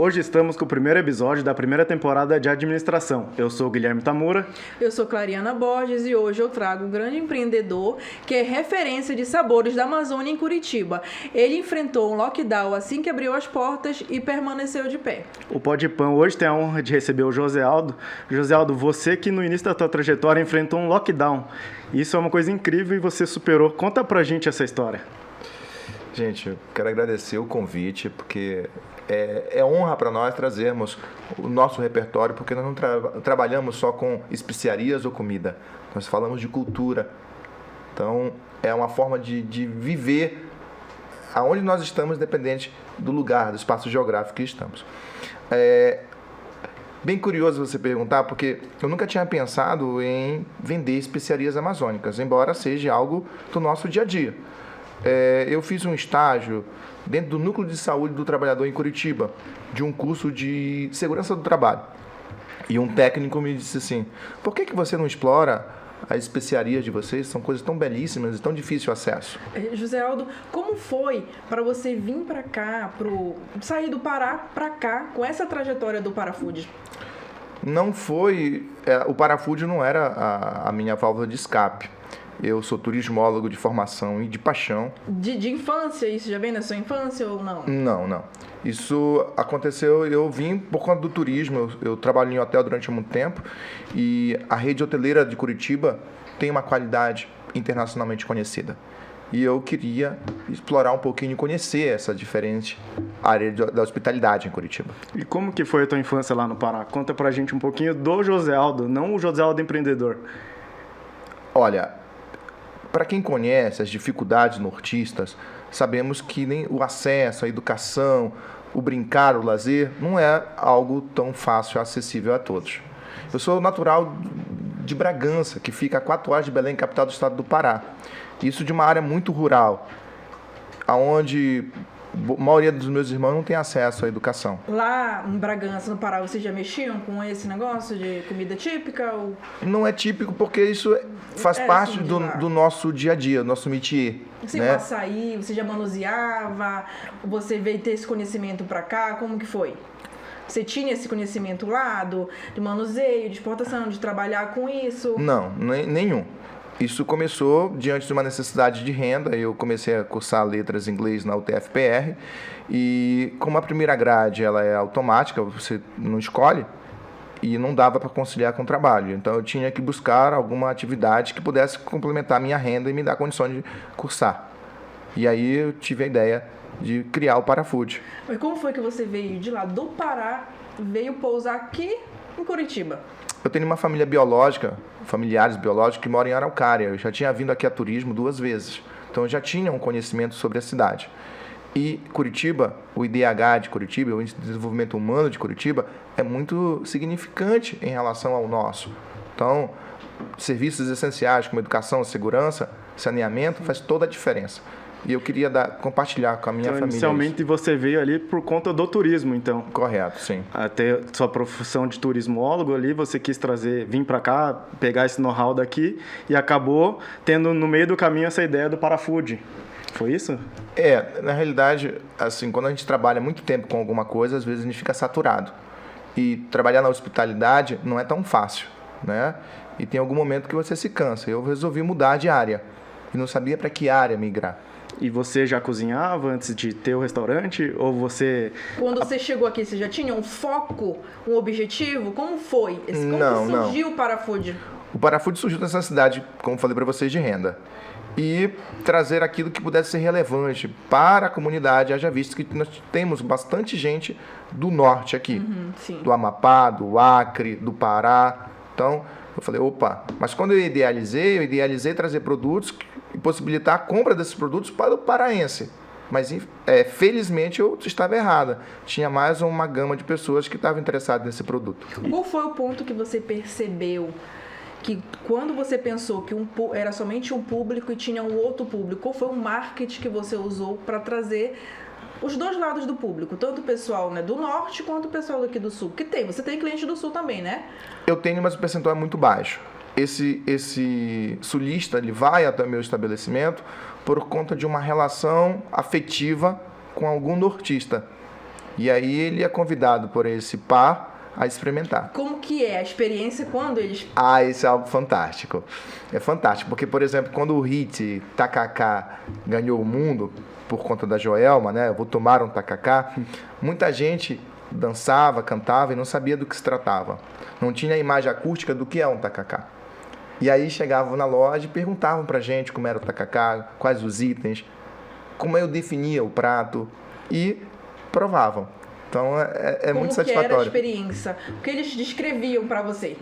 Hoje estamos com o primeiro episódio da primeira temporada de administração. Eu sou o Guilherme Tamura. Eu sou Clariana Borges e hoje eu trago um grande empreendedor que é referência de sabores da Amazônia em Curitiba. Ele enfrentou um lockdown assim que abriu as portas e permaneceu de pé. O Pode Pão hoje tem a honra de receber o José Aldo. José Aldo, você que no início da tua trajetória enfrentou um lockdown. Isso é uma coisa incrível e você superou. Conta pra gente essa história. Gente, eu quero agradecer o convite, porque é honra para nós trazermos o nosso repertório, porque nós não trabalhamos só com especiarias ou comida, nós falamos de cultura. Então, é uma forma de viver aonde nós estamos, independente do lugar, do espaço geográfico que estamos. Bem curioso você perguntar, porque eu nunca tinha pensado em vender especiarias amazônicas, embora seja algo do nosso dia a dia. Eu fiz um estágio dentro do Núcleo de Saúde do Trabalhador em Curitiba, de um curso de segurança do trabalho. E um técnico me disse assim, por que você não explora as especiarias de vocês? São coisas tão belíssimas e tão difícil acesso. José Aldo, como foi para você vir para cá, sair do Pará para cá, com essa trajetória do Parafood? Não foi... o Parafood não era a minha válvula de escape. Eu sou turismólogo de formação e de paixão. De infância? Isso já vem da sua infância ou não? Não. Isso aconteceu, eu vim por conta do turismo, eu trabalho em hotel durante muito tempo e a rede hoteleira de Curitiba tem uma qualidade internacionalmente conhecida. E eu queria explorar um pouquinho e conhecer essa diferente área da hospitalidade em Curitiba. E como que foi a tua infância lá no Pará? Conta pra gente um pouquinho do José Aldo, não o José Aldo empreendedor. Olha, para quem conhece as dificuldades nortistas, sabemos que nem o acesso, a educação, o brincar, o lazer, não é algo tão fácil e acessível a todos. Eu sou natural de Bragança, que fica a 4 horas de Belém, capital do estado do Pará. Isso de uma área muito rural, onde a maioria dos meus irmãos não tem acesso à educação. Lá em Bragança, no Pará, vocês já mexiam com esse negócio de comida típica? Ou... Não é típico porque isso faz parte do nosso dia a dia, do nosso métier. Assim, né? O açaí, você já manuseava? Você veio ter esse conhecimento para cá? Como que foi? Você tinha esse conhecimento lá de manuseio, de exportação, de trabalhar com isso? Não, nenhum. Isso começou diante de uma necessidade de renda. Eu comecei a cursar letras em inglês na UTFPR e como a primeira grade ela é automática, você não escolhe e não dava para conciliar com o trabalho. Então eu tinha que buscar alguma atividade que pudesse complementar a minha renda e me dar condições de cursar. E aí eu tive a ideia de criar o Parafood. Mas como foi que você veio de lá do Pará, veio pousar aqui em Curitiba? Eu tenho uma família biológica, familiares biológicos que moram em Araucária. Eu já tinha vindo aqui a turismo 2 vezes. Então eu já tinha um conhecimento sobre a cidade. E Curitiba, o IDH de Curitiba, o Índice de Desenvolvimento Humano de Curitiba, é muito significante em relação ao nosso. Então, serviços essenciais como educação, segurança, saneamento, faz toda a diferença. E eu queria compartilhar com a minha família. Inicialmente você veio ali por conta do turismo, então. Correto, sim. Até sua profissão de turismólogo ali, você quis vir para cá, pegar esse know-how daqui e acabou tendo no meio do caminho essa ideia do Parafood. Foi isso? Na realidade, assim, quando a gente trabalha muito tempo com alguma coisa, às vezes a gente fica saturado. E trabalhar na hospitalidade não é tão fácil, né? E tem algum momento que você se cansa. Eu resolvi mudar de área e não sabia para que área migrar. E você já cozinhava antes de ter o restaurante? Ou você... Quando você chegou aqui, você já tinha um foco, um objetivo? Como foi? Como surgiu o Parafood? O Parafood surgiu nessa cidade, como falei para vocês, de renda. E trazer aquilo que pudesse ser relevante para a comunidade, haja visto que nós temos bastante gente do norte aqui. Do Amapá, do Acre, do Pará. Então, eu falei, opa, mas quando eu idealizei trazer produtos e possibilitar a compra desses produtos para o paraense. Mas, felizmente, eu estava errada. Tinha mais uma gama de pessoas que estavam interessadas nesse produto. Qual foi o ponto que você percebeu que quando você pensou que era somente um público e tinha um outro público, qual foi o marketing que você usou para trazer os dois lados do público, tanto o pessoal, né, do norte quanto o pessoal daqui do sul? Você tem cliente do sul também, né? Eu tenho, mas o percentual é muito baixo. Esse sulista, ele vai até o meu estabelecimento por conta de uma relação afetiva com algum nortista. E aí ele é convidado por esse par a experimentar. Como que é a experiência quando eles... Ah, isso é algo fantástico. É fantástico, porque, por exemplo, quando o hit Tacacá ganhou o mundo, por conta da Joelma, né? Eu vou tomar um tacacá. Muita gente dançava, cantava e não sabia do que se tratava. Não tinha a imagem acústica do que é um tacacá. E aí chegavam na loja e perguntavam pra gente como era o tacacá, quais os itens, como eu definia o prato e provavam. Então é muito satisfatório. Como que era a experiência? O que eles descreviam pra você?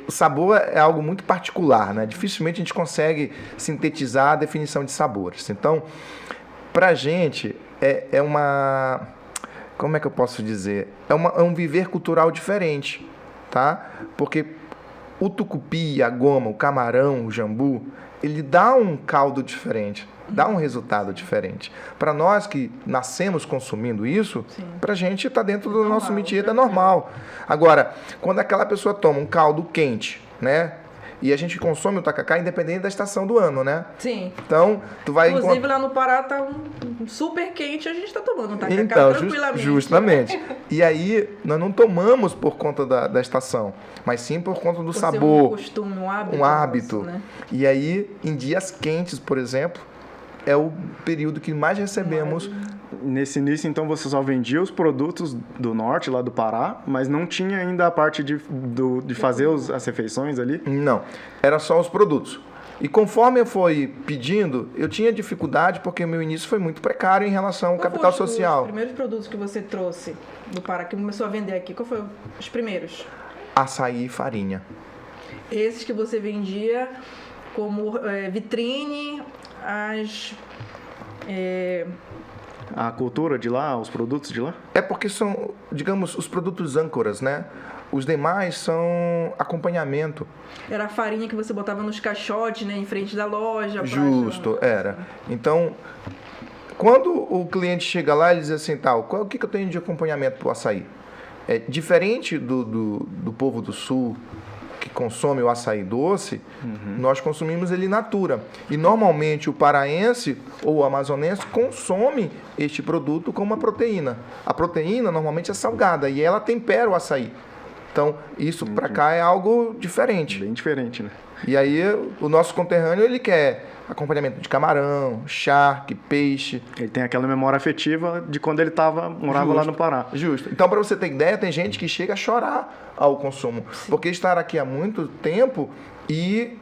O sabor é algo muito particular, né? Dificilmente a gente consegue sintetizar a definição de sabores. Então, pra gente, é uma... Como é que eu posso dizer? É um viver cultural diferente, tá? Porque o tucupi, a goma, o camarão, o jambu, ele dá um caldo diferente, dá um resultado diferente. Para nós que nascemos consumindo isso, para a gente está dentro do nosso métier, é normal. Agora, quando aquela pessoa toma um caldo quente, né? E a gente consome o tacacá independente da estação do ano, né? Sim. Então, tu vai... Inclusive, lá no Pará tá super quente, a gente tá tomando um tacacá então, tranquilamente. Justamente. E aí, nós não tomamos por conta da estação, mas sim por conta do sabor. Um costume, um hábito. Um hábito. Nosso, né? E aí, em dias quentes, por exemplo, é o período que mais recebemos. Nesse início, então, você só vendia os produtos do norte, lá do Pará, mas não tinha ainda a parte de fazer as refeições ali? Não, era só os produtos. E conforme eu fui pedindo, eu tinha dificuldade porque o meu início foi muito precário em relação ao capital social. Os primeiros produtos que você trouxe do Pará, que começou a vender aqui, qual foi os primeiros? Açaí e farinha. Esses que você vendia como vitrine, A cultura de lá, os produtos de lá? É porque são, digamos, os produtos âncoras, né? Os demais são acompanhamento. Era a farinha que você botava nos caixotes, né? Em frente da loja. Justo, era. Então, quando o cliente chega lá, ele diz assim, o que eu tenho de acompanhamento para o açaí? É diferente do povo do sul, que consome o açaí doce, nós consumimos ele in natura. E normalmente o paraense ou o amazonense consome este produto como uma proteína. A proteína normalmente é salgada e ela tempera o açaí. Então, isso para cá é algo diferente. Bem diferente, né? E aí, o nosso conterrâneo, ele quer acompanhamento de camarão, charque, peixe. Ele tem aquela memória afetiva de quando ele morava lá no Pará. Justo. Então, para você ter ideia, tem gente que chega a chorar ao consumo. Sim. Porque estar aqui há muito tempo e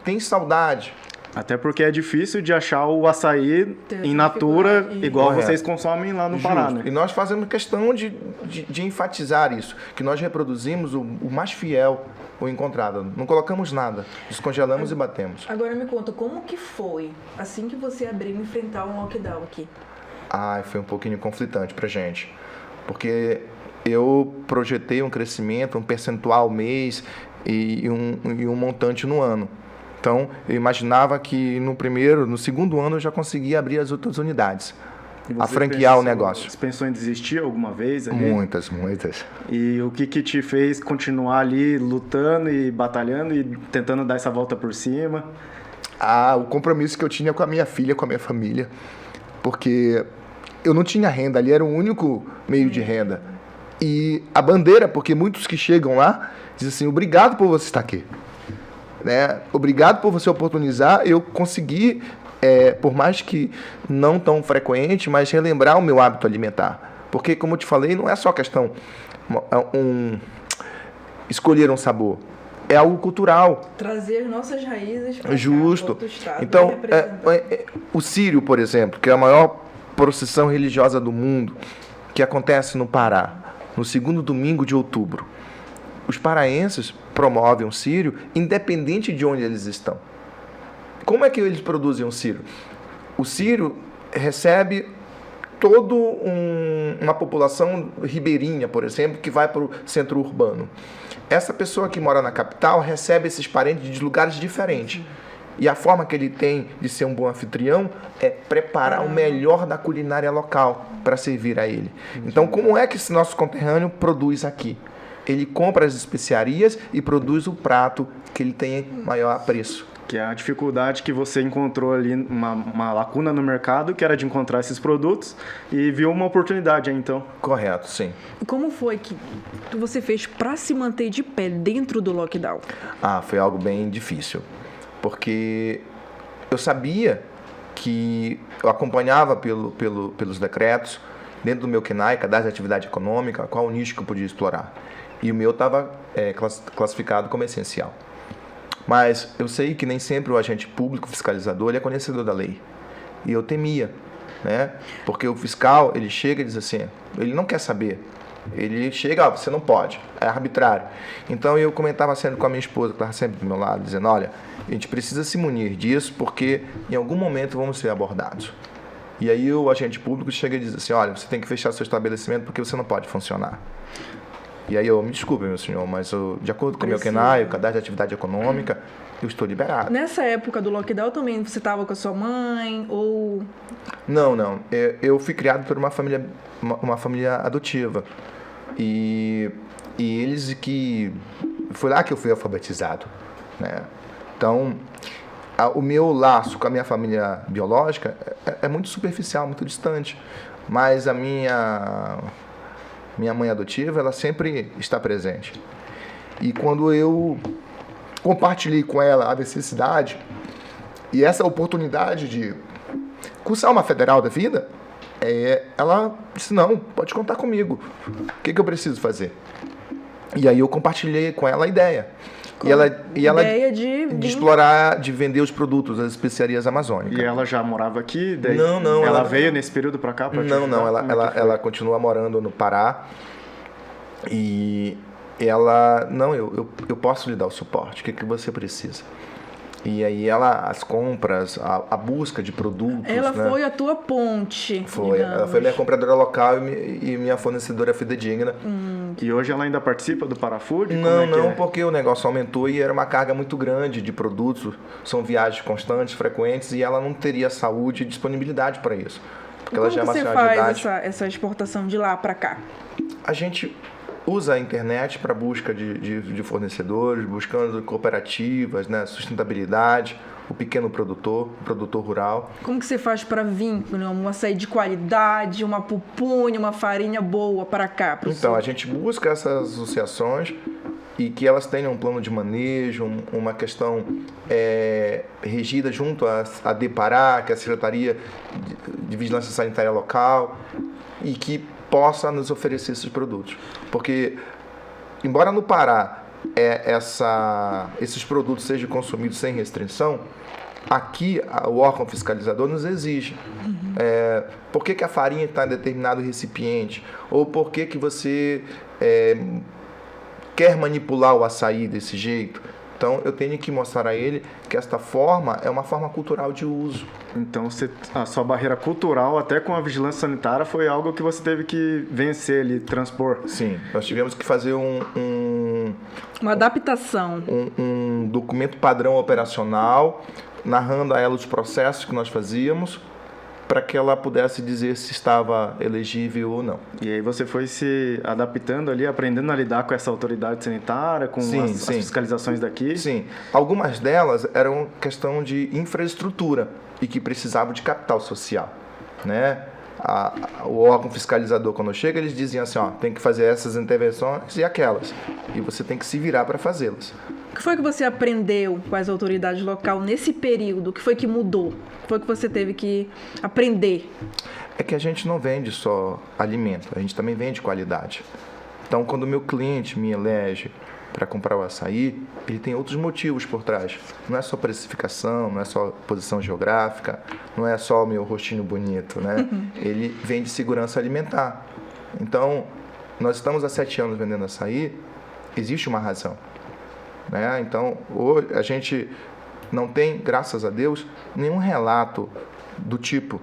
tem saudade. Até porque é difícil de achar o açaí in natura, igual vocês consomem lá no Pará, né? E nós fazemos questão de enfatizar isso, que nós reproduzimos o mais fiel, o encontrado. Não colocamos nada, descongelamos e batemos. Agora me conta, como que foi, assim que você abriu, enfrentar um lockdown aqui? Foi um pouquinho conflitante pra gente, porque eu projetei um crescimento, um percentual mês e um montante no ano. Então, eu imaginava que no segundo ano eu já conseguia abrir as outras unidades, a franquear o negócio. Você pensou em desistir alguma vez? Ali? Muitas. E o que te fez continuar ali lutando e batalhando e tentando dar essa volta por cima? O compromisso que eu tinha com a minha filha, com a minha família, porque eu não tinha renda, ali era o único meio de renda. E a bandeira, porque muitos que chegam lá dizem assim, obrigado por você estar aqui. Né? Obrigado por você oportunizar, eu consegui, por mais que não tão frequente, mas relembrar o meu hábito alimentar. Porque, como eu te falei, não é só questão escolher um sabor, é algo cultural. Trazer nossas raízes para Justo. outro estado. Então, o Círio, por exemplo, que é a maior procissão religiosa do mundo, que acontece no Pará, no segundo domingo de outubro. Os paraenses promovem o Círio independente de onde eles estão. Como é que eles produzem o Círio? O Círio recebe toda uma população ribeirinha, por exemplo, que vai para o centro urbano. Essa pessoa que mora na capital recebe esses parentes de lugares diferentes. E a forma que ele tem de ser um bom anfitrião é preparar o melhor da culinária local para servir a ele. Então, como é que esse nosso conterrâneo produz aqui? Ele compra as especiarias e produz o prato que ele tem maior apreço. Que é a dificuldade que você encontrou ali, uma lacuna no mercado, que era de encontrar esses produtos, e viu uma oportunidade aí, então. Correto, sim. E como foi que você fez para se manter de pé dentro do lockdown? Foi algo bem difícil, porque eu sabia que eu acompanhava pelos decretos, dentro do meu KNAI, Cadastro de Atividade Econômica, qual o nicho que eu podia explorar. E o meu estava classificado como essencial. Mas eu sei que nem sempre o agente público fiscalizador ele é conhecedor da lei. E eu temia, né? Porque o fiscal, ele chega e diz assim, ele não quer saber. Ele chega, você não pode, é arbitrário. Então eu comentava sempre com a minha esposa, que estava sempre do meu lado, dizendo, olha, a gente precisa se munir disso porque em algum momento vamos ser abordados. E aí o agente público chega e diz assim, olha, você tem que fechar seu estabelecimento porque você não pode funcionar. E aí me desculpe, meu senhor, mas de acordo com o meu KNAI, o Cadastro de Atividade Econômica, eu estou liberado. Nessa época do lockdown também você estava com a sua mãe ou... Não. Eu fui criado por uma família adotiva. E eles que... Foi lá que eu fui alfabetizado, né? Então, o meu laço com a minha família biológica é muito superficial, muito distante. Mas a minha mãe adotiva, ela sempre está presente. E quando eu compartilhei com ela a necessidade e essa oportunidade de cursar uma federal da vida, ela disse, não, pode contar comigo. O que eu preciso fazer? E aí eu compartilhei com ela a ideia. E ela de explorar, de vender os produtos, as especiarias amazônicas. E ela já morava aqui? Daí Não. Ela veio nesse período para cá? Ela continua morando no Pará. E ela, não, eu posso lhe dar o suporte, o que você precisa? E aí as compras, a busca de produtos... Ela, né? foi a tua ponte, ela foi minha compradora local e minha fornecedora fidedigna. E hoje ela ainda participa do Parafood? Não, porque o negócio aumentou e era uma carga muito grande de produtos, são viagens constantes, frequentes, e ela não teria saúde e disponibilidade para isso. Porque como ela já é uma você senhora de faz idade. essa exportação de lá para cá? A gente usa a internet para busca de fornecedores, buscando cooperativas, né, sustentabilidade, o pequeno produtor, o produtor rural. Como que você faz para vir um açaí de qualidade, uma pupunha, uma farinha boa para cá? Então, a gente busca essas associações e que elas tenham um plano de manejo, uma questão regida junto à DEPARÁ, que é a Secretaria de Vigilância Sanitária Local, e que possa nos oferecer esses produtos. Porque, embora no Pará esses produtos sejam consumidos sem restrição, aqui o órgão fiscalizador nos exige. Por que a farinha está em determinado recipiente? Ou por que você quer manipular o açaí desse jeito? Então, eu tenho que mostrar a ele que esta forma é uma forma cultural de uso. Então, a sua barreira cultural, até com a vigilância sanitária, foi algo que você teve que vencer ali, transpor. Sim, nós tivemos que fazer uma adaptação. Um documento padrão operacional, narrando a ela os processos que nós fazíamos, para que ela pudesse dizer se estava elegível ou não. E aí você foi se adaptando ali, aprendendo a lidar com essa autoridade sanitária, com as fiscalizações daqui? Sim. Algumas delas eram questão de infraestrutura e que precisavam de capital social, né? O órgão fiscalizador, quando chega, eles diziam assim, tem que fazer essas intervenções e aquelas. E você tem que se virar para fazê-las. O que foi que você aprendeu com as autoridades locais nesse período? O que foi que mudou? O que foi que você teve que aprender? É que a gente não vende só alimento, a gente também vende qualidade. Então, quando o meu cliente me elege para comprar o açaí, ele tem outros motivos por trás. Não é só precificação, não é só posição geográfica, não é só o meu rostinho bonito, né? Ele vende segurança alimentar. Então, nós estamos há 7 anos vendendo açaí, existe uma razão, né? Então, hoje, a gente não tem, graças a Deus, nenhum relato do tipo,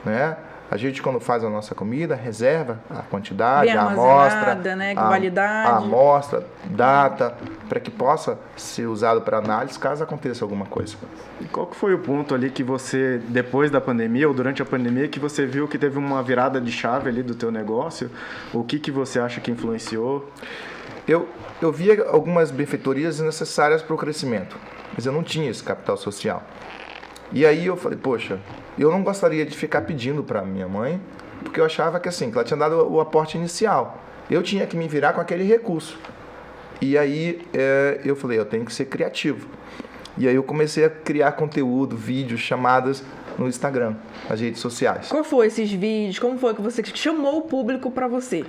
né? A gente, quando faz a nossa comida, reserva a quantidade, a amostra, né? Qualidade. A amostra, data, para que possa ser usado para análise caso aconteça alguma coisa. E qual que foi o ponto ali que você, depois da pandemia ou durante a pandemia, que você viu que teve uma virada de chave ali do teu negócio? O que você acha que influenciou? Eu via algumas benfeitorias necessárias para o crescimento. mas eu não tinha esse capital social. E aí eu falei, poxa, eu não gostaria de ficar pedindo para minha mãe, porque eu achava que assim, que ela tinha dado o aporte inicial. Eu tinha que me virar com aquele recurso. E aí eu falei, eu tenho que ser criativo. E aí eu comecei a criar conteúdo, vídeos, chamadas no Instagram, nas redes sociais. Qual foi esses vídeos? Como foi que você chamou o público para você?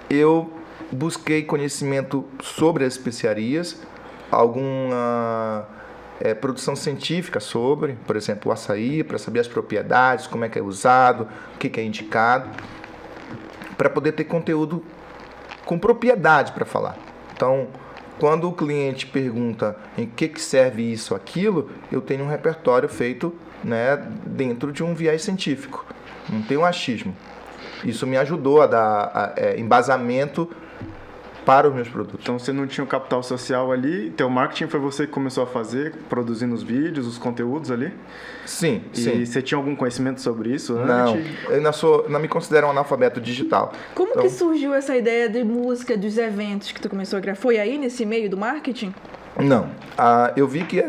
Eu busquei conhecimento sobre as especiarias, alguma produção científica sobre, por exemplo, o açaí, para saber as propriedades, como é que é usado, o que é indicado, para poder ter conteúdo com propriedade para falar. Então, quando o cliente pergunta em que serve isso ou aquilo, eu tenho um repertório feito, né, dentro de um viés científico. Não tem um achismo. Isso me ajudou a dar embasamento para os meus produtos. Então você não tinha o capital social ali, teu marketing foi você que começou a fazer, produzindo os vídeos, os conteúdos ali? Sim, e sim. Você tinha algum conhecimento sobre isso Não, antes? eu não me considero um analfabeto digital. Como que surgiu essa ideia de música, dos eventos que tu começou a criar? Foi aí, nesse meio do marketing? Não. Eu vi que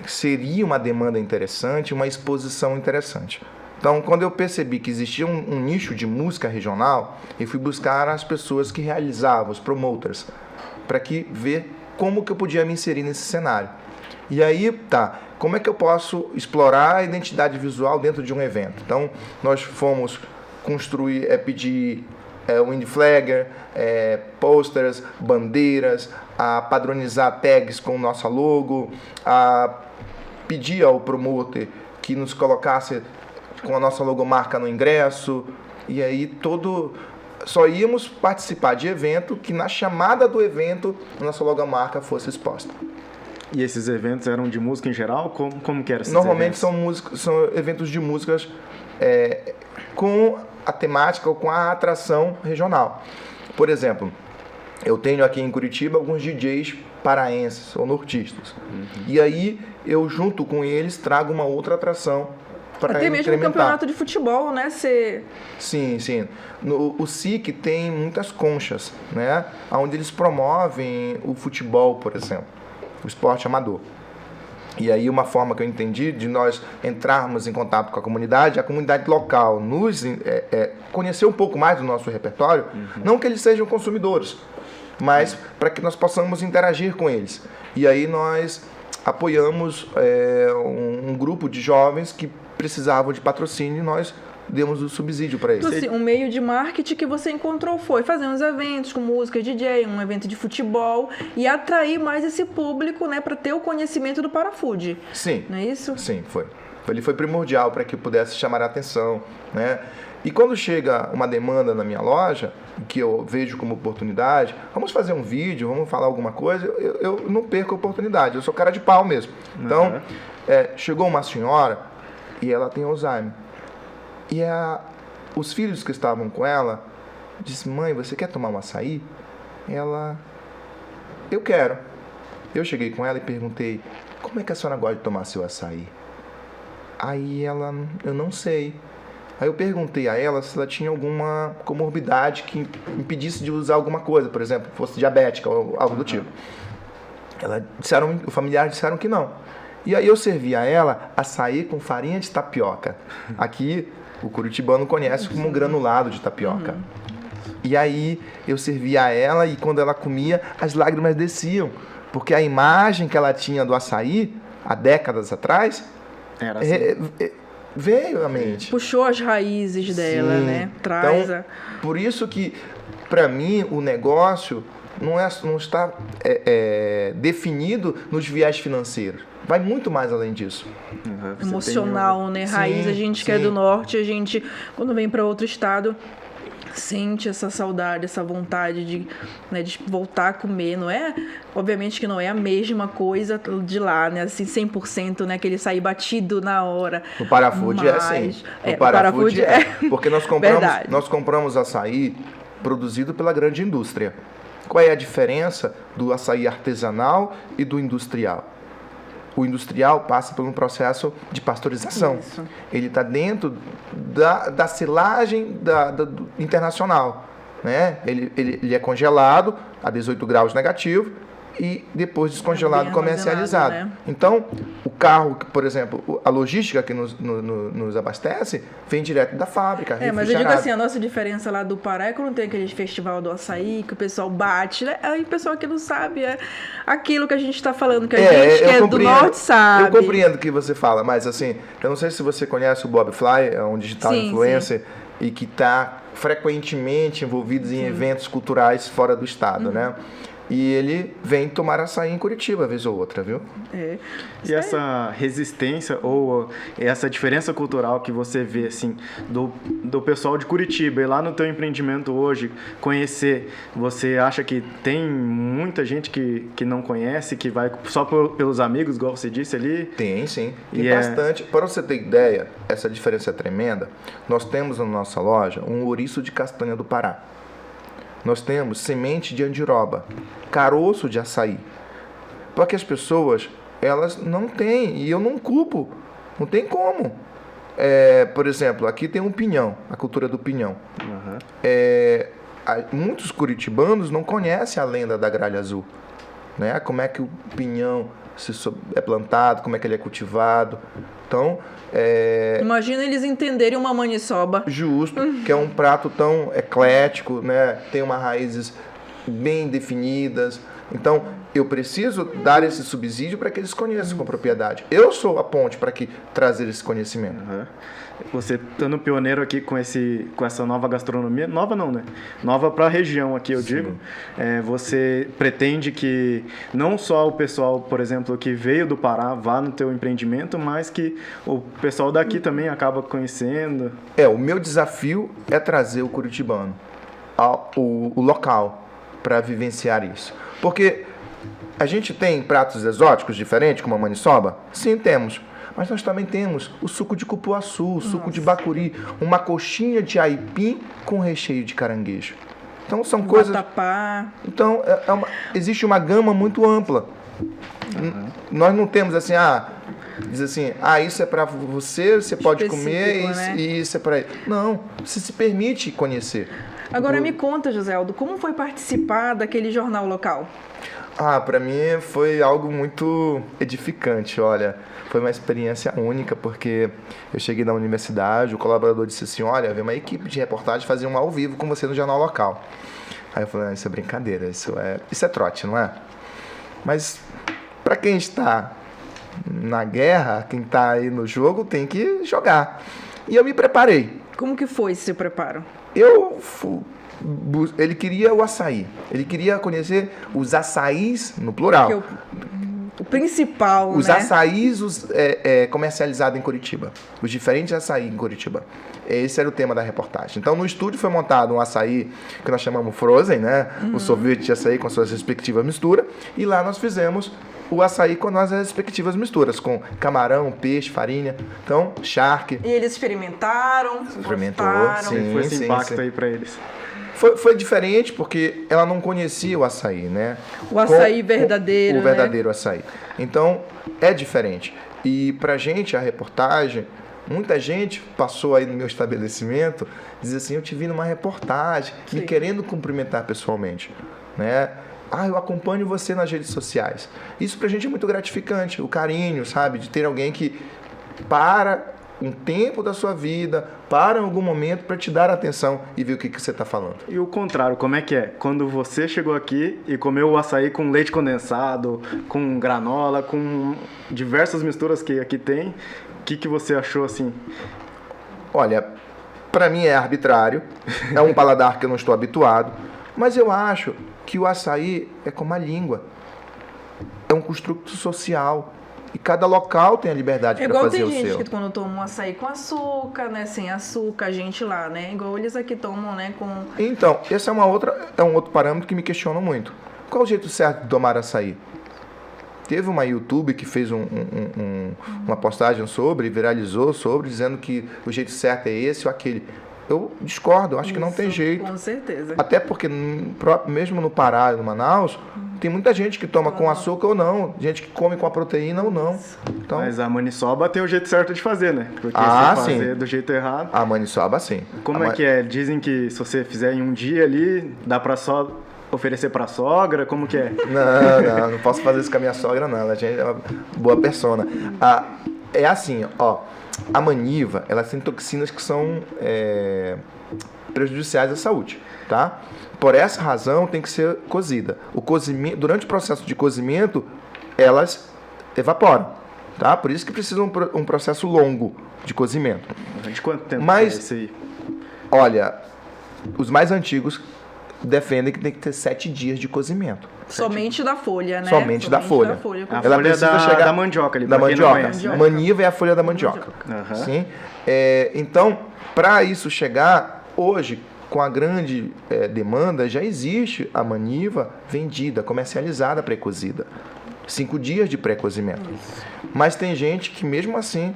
seria uma demanda interessante, uma exposição interessante. Então, quando eu percebi que existia um nicho de música regional, eu fui buscar as pessoas que realizavam, os promoters, para ver como que eu podia me inserir nesse cenário. E aí, como é que eu posso explorar a identidade visual dentro de um evento? Então, nós fomos pedir wind flagger, posters, bandeiras, a padronizar tags com nossa logo, a pedir ao promoter que nos colocasse com a nossa logomarca no ingresso, e aí só íamos participar de evento que na chamada do evento a nossa logomarca fosse exposta. E esses eventos eram de música em geral? Como que eram esses Normalmente eventos? são eventos de músicas com a temática ou com a atração regional. Por exemplo, eu tenho aqui em Curitiba alguns DJs paraenses ou nortistas. E aí eu junto com eles trago uma outra atração para até mesmo no campeonato de futebol, né? Sim. O SIC tem muitas conchas, né? Onde eles promovem o futebol, por exemplo, o esporte amador. E aí uma forma que eu entendi de nós entrarmos em contato com a comunidade local nos conhecer um pouco mais do nosso repertório, não que eles sejam consumidores, mas para que nós possamos interagir com eles. E aí nós apoiamos um grupo de jovens que precisavam de patrocínio e nós demos o subsídio para eles. Então, assim, um meio de marketing que você encontrou foi fazer uns eventos com música DJ, um evento de futebol e atrair mais esse público, né, para ter o conhecimento do Parafood. Sim. Não é isso? Sim, foi. Ele foi primordial para que eu pudesse chamar a atenção, né? E quando chega uma demanda na minha loja, que eu vejo como oportunidade, vamos fazer um vídeo, vamos falar alguma coisa, eu não perco a oportunidade, eu sou cara de pau mesmo. Então, chegou uma senhora e ela tem Alzheimer. E os filhos que estavam com ela disse: mãe, você quer tomar um açaí? Ela: eu quero. Eu cheguei com ela e perguntei: como é que a senhora gosta de tomar seu açaí? Aí ela: eu não sei. Aí eu perguntei a ela se ela tinha alguma comorbidade que impedisse de usar alguma coisa, por exemplo, fosse diabética ou algo do tipo. Os familiares disseram que não. E aí eu servi a ela açaí com farinha de tapioca. Aqui o curitibano conhece como um granulado de tapioca. E aí eu servia a ela e quando ela comia, as lágrimas desciam. Porque a imagem que ela tinha do açaí, há décadas atrás, era assim. Veio à mente. Puxou as raízes dela, né? Traz então, por isso que, para mim, o negócio não está definido nos viés financeiros. Vai muito mais além disso. Emocional, né? Raiz, a gente que é do norte, a gente, quando vem para outro estado, sente essa saudade, essa vontade de voltar a comer, não é? Obviamente que não é a mesma coisa de lá, né? Assim, 100%, né? Aquele sair batido na hora. O Parafood é assim. O Parafood é. Porque nós compramos açaí produzido pela grande indústria. Qual é a diferença do açaí artesanal e do industrial? O industrial passa por um processo de pasteurização. Isso. Ele está dentro da silagem do internacional, né? Ele é congelado a 18 graus negativo e depois descongelado Bem e comercializado. armazenado, né? Então, o carro, por exemplo, a logística que nos abastece vem direto da fábrica. Mas eu digo refrigerado. assim, a nossa diferença lá do Pará é quando tem aquele festival do açaí, que o pessoal bate, né? Aí o pessoal que não sabe é aquilo que a gente está falando, que a gente que é do norte sabe. Eu compreendo o que você fala, mas assim, eu não sei se você conhece o Bob Fly, é um digital influencer, e que está frequentemente envolvido em eventos culturais fora do estado, né? E ele vem tomar açaí em Curitiba, vez ou outra, viu? E essa resistência ou essa diferença cultural que você vê, assim, do pessoal de Curitiba e lá no teu empreendimento hoje, conhecer, você acha que tem muita gente que não conhece, que vai só pelos amigos, igual você disse ali? Tem, sim. Tem bastante. Para você ter ideia, essa diferença é tremenda. Nós temos na nossa loja um ouriço de castanha do Pará. Nós temos semente de andiroba, caroço de açaí. Porque as pessoas, elas não têm, e eu não culpo, não tem como. Por exemplo, aqui tem um pinhão, a cultura do pinhão. Muitos curitibanos não conhecem a lenda da gralha azul, né? Como é que o pinhão é plantado, como é que ele é cultivado. Então, imagina eles entenderem uma maniçoba. Justo, que é um prato tão eclético, né? Tem umas raízes bem definidas. Então, eu preciso dar esse subsídio para que eles conheçam com propriedade. Eu sou a ponte para trazer esse conhecimento. Você estando pioneiro aqui com essa nova gastronomia, nova não, né? Nova para a região aqui, eu digo. Você pretende que não só o pessoal, por exemplo, que veio do Pará vá no teu empreendimento, mas que o pessoal daqui também acaba conhecendo? O meu desafio é trazer o curitibano, o local, para vivenciar isso. Porque a gente tem pratos exóticos diferentes, como a maniçoba? Sim, temos. Mas nós também temos o suco de cupuaçu, o suco de bacuri, uma coxinha de aipim com recheio de caranguejo. Então são coisas... Vatapá. Então existe uma gama muito ampla. Nós não temos assim, diz assim, isso é para você pode comer, né? e isso é para ele. Não, você se permite conhecer. Agora me conta, Joseldo, como foi participar daquele jornal local? Para mim foi algo muito edificante, olha. Foi uma experiência única, porque eu cheguei na universidade, o colaborador disse assim, olha, veio uma equipe de reportagem fazer um ao vivo com você no jornal local. Aí eu falei, isso é brincadeira, isso é trote, não é? Mas para quem está na guerra, quem está aí no jogo, tem que jogar. E eu me preparei. Como que foi esse seu preparo? Ele queria o açaí. Ele queria conhecer os açaís, no plural. O principal, os né? açaís comercializados em Curitiba. Os diferentes açaí em Curitiba. Esse era o tema da reportagem. Então, no estúdio foi montado um açaí que nós chamamos Frozen, né? Um sorvete de açaí com suas respectivas misturas. E lá nós fizemos o açaí com as respectivas misturas, com camarão, peixe, farinha. Então, charque. E eles experimentaram? Experimentou, gostaram. sim. Foi esse impacto aí para eles? Foi diferente porque ela não conhecia o açaí, né? O açaí verdadeiro, o verdadeiro açaí. Então, é diferente. E pra gente, a reportagem, muita gente passou aí no meu estabelecimento, diz assim, eu te vi numa reportagem, me querendo cumprimentar pessoalmente, né? Eu acompanho você nas redes sociais. Isso pra gente é muito gratificante, o carinho, sabe? De ter alguém que um tempo da sua vida, para em algum momento para te dar atenção e ver o que você está falando. E o contrário, como é que é? Quando você chegou aqui e comeu o açaí com leite condensado, com granola, com diversas misturas que aqui tem, o que você achou assim? Olha, para mim é arbitrário, é um paladar que eu não estou habituado, mas eu acho que o açaí é como a língua, é um construto social. E cada local tem a liberdade para fazer o seu. Igual tem gente que quando toma um açaí com açúcar, né? Sem açúcar, a gente lá, né? Igual eles aqui tomam, né? Com... Então, esse é um outro parâmetro que me questionam muito. Qual o jeito certo de tomar açaí? Teve uma YouTube que fez uma postagem viralizou sobre, dizendo que o jeito certo é esse ou aquele. Eu discordo, acho que não tem jeito. Com certeza. Até porque, mesmo no Pará e no Manaus, tem muita gente que toma com açúcar ou não, gente que come com a proteína ou não. Então, mas a maniçoba tem o jeito certo de fazer, né? Porque se fazer do jeito errado... A maniçoba, sim. Como é que é? Dizem que se você fizer em um dia ali, dá pra só oferecer pra sogra? Como que é? Não posso fazer isso com a minha sogra, não. A gente é uma boa persona. É assim, ó. A maniva, ela tem toxinas que são prejudiciais à saúde, tá? Por essa razão, tem que ser cozida. Durante o processo de cozimento, elas evaporam, tá? Por isso que precisa um processo longo de cozimento. De quanto tempo é isso aí? Olha, os mais antigos defendem que tem que ter 7 dias de cozimento. Somente da folha, né? Somente da folha. A Ela folha precisa chegar da mandioca ali. Da pra quem não mandioca. conhece, né? Maniva é a folha da mandioca. Aham. Sim? Então, para isso chegar, hoje, com a grande demanda, já existe a maniva vendida, comercializada, pré-cozida. 5 dias de pré-cozimento. Mas tem gente que, mesmo assim,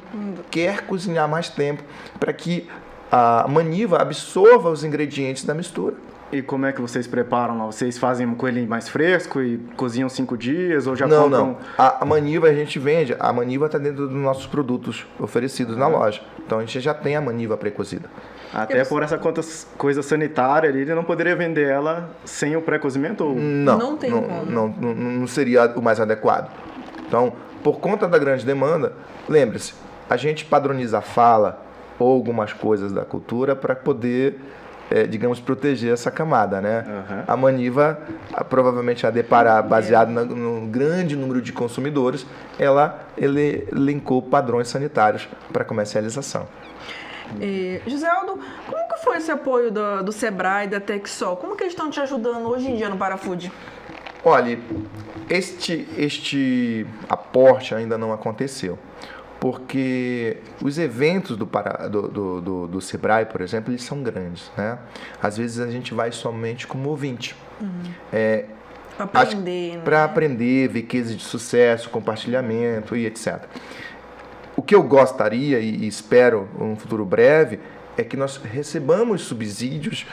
quer cozinhar mais tempo para que a maniva absorva os ingredientes da mistura. E como é que vocês preparam lá? Vocês fazem com ele mais fresco e cozinham 5 dias ou já Não, compram? não. A maniva a gente vende, a maniva está dentro dos nossos produtos oferecidos na loja. Então a gente já tem a maniva pré-cozida. Até por essa coisa sanitária ali, ele não poderia vender ela sem o pré-cozimento? Ou... Não tem como. Não seria o mais adequado. Então, por conta da grande demanda, lembre-se, a gente padroniza a fala ou algumas coisas da cultura para poder, digamos, proteger essa camada, né? Uhum. A maniva, provavelmente a deparar, baseado no grande número de consumidores, ele elencou padrões sanitários para comercialização. Giseldo, como que foi esse apoio do Sebrae, da Texol? Como que eles estão te ajudando hoje em dia no Parafood? Olha, este aporte ainda não aconteceu, porque os eventos do Sebrae, por exemplo, eles são grandes, né? Às vezes a gente vai somente como ouvinte. Aprender, para aprender, ver cases de sucesso, compartilhamento e etc. O que eu gostaria e espero num futuro breve é que nós recebamos subsídios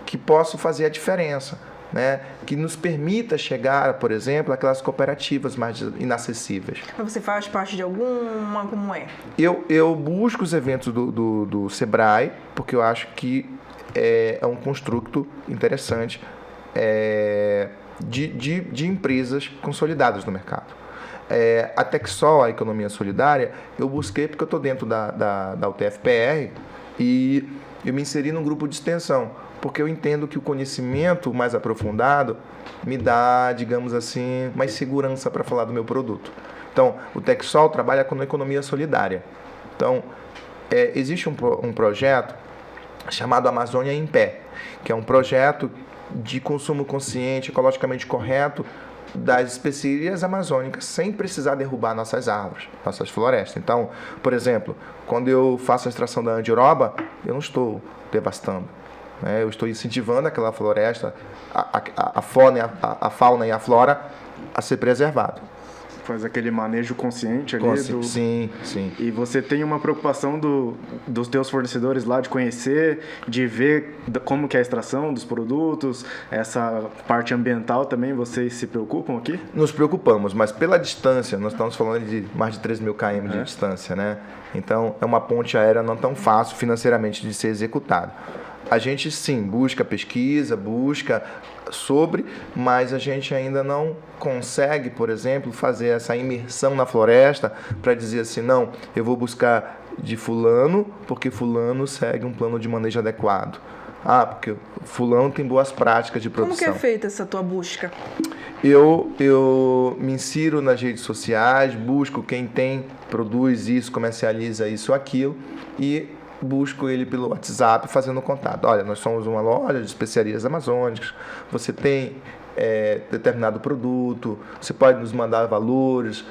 que possam fazer a diferença, né? Que nos permita chegar, por exemplo, àquelas cooperativas mais inacessíveis. Mas você faz parte de alguma? Como é? Eu busco os eventos do Sebrae, porque eu acho que é um construto interessante de empresas consolidadas no mercado. A Texol, a Economia Solidária, eu busquei porque eu estou dentro da UTFPR e eu me inseri num grupo de extensão, porque eu entendo que o conhecimento mais aprofundado me dá, digamos assim, mais segurança para falar do meu produto. Então, o Texol trabalha com a Economia Solidária. Então, existe um projeto chamado Amazônia em Pé, que é um projeto de consumo consciente, ecologicamente correto, das especiarias amazônicas, sem precisar derrubar nossas árvores, nossas florestas. Então, por exemplo, quando eu faço a extração da andiroba, eu não estou devastando, né? Eu estou incentivando aquela floresta, a fauna e a flora a ser preservado. Faz aquele manejo consciente ali. Sim. E você tem uma preocupação dos teus fornecedores lá de conhecer, de ver como que é a extração dos produtos, essa parte ambiental também, vocês se preocupam aqui? Nos preocupamos, mas pela distância, nós estamos falando de mais de 3 mil km de distância, né? Então, é uma ponte aérea não tão fácil financeiramente de ser executada. A gente, sim, busca pesquisa, busca sobre, mas a gente ainda não consegue, por exemplo, fazer essa imersão na floresta para dizer assim, não, eu vou buscar de fulano, porque fulano segue um plano de manejo adequado. Porque fulano tem boas práticas de produção. Como que é feita essa tua busca? Eu me insiro nas redes sociais, busco quem produz isso, comercializa isso, aquilo, e busco ele pelo WhatsApp fazendo contato. Olha, nós somos uma loja de especiarias amazônicas, você tem determinado produto, você pode nos mandar valores,